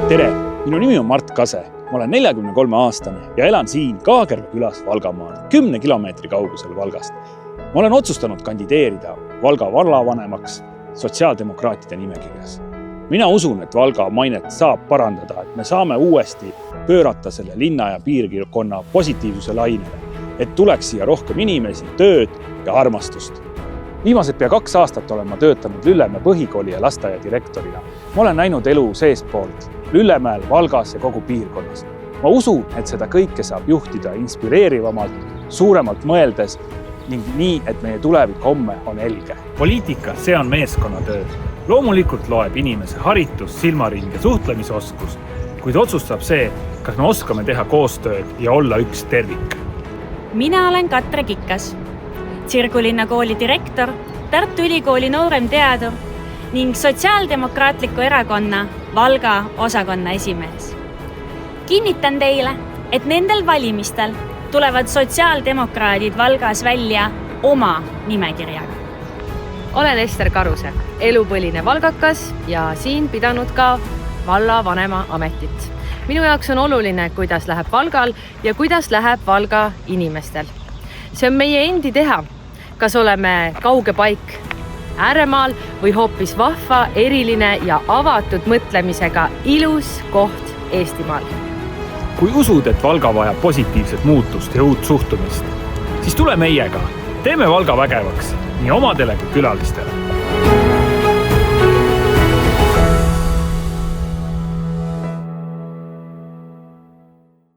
Tere, minu nimi on Mart Kase. Ma olen 43-aastane ja elan siin Kaagerve külas Valgamaal, 10 kilomeetri kaugusel Valgast. Ma olen otsustanud kandideerida Valga vallavanemaks sotsiaaldemokraatide nimekirjas. Mina usun, et Valga mainet saab parandada, et me saame uuesti pöörata selle linna ja piirkonna positiivsuse lainele, et tuleks siia rohkem inimesi, tööd ja armastust. Viimased pea 2 aastat olen ma töötanud Lüllemäe põhikooli ja lasteaia direktorina. Ma olen näinud elu seespoolt Lüllemäel, Valgas ja kogu piirkonnas. Ma usun, et seda kõike saab juhtida inspireerivamalt, suuremalt mõeldes ning nii, et meie tulevik homme on helge. Poliitika, see on meeskonnatööd. Loomulikult loeb inimese haritus, silmaring ja suhtlemisoskus, kuid otsustab see, kas me oskame teha koostööd ja olla üks tervik. Mina olen Katre Kikas, Tsirgulinna kooli direktor, Tartu Ülikooli noorem teadur ning Sotsiaaldemokraatliku erakonna Valga osakonna esimees. Kinnitan teile, et nendel valimistel tulevad sotsiaaldemokraadid Valgas välja oma nimekirjaga. Olen Ester Karuse, elupõline valgakas ja siin pidanud ka vallavanema ametit. Minu jaoks on oluline, kuidas läheb Valgal ja kuidas läheb Valga inimestel. See on meie endi teha, kas oleme kauge paik ääremaal või hoopis vahva, eriline ja avatud mõtlemisega ilus koht Eestimaal. Kui usud, et Valga vajab positiivset muutust ja uut suhtumist, siis tule meiega. Teeme Valga vägevaks nii omadele kui külalistele.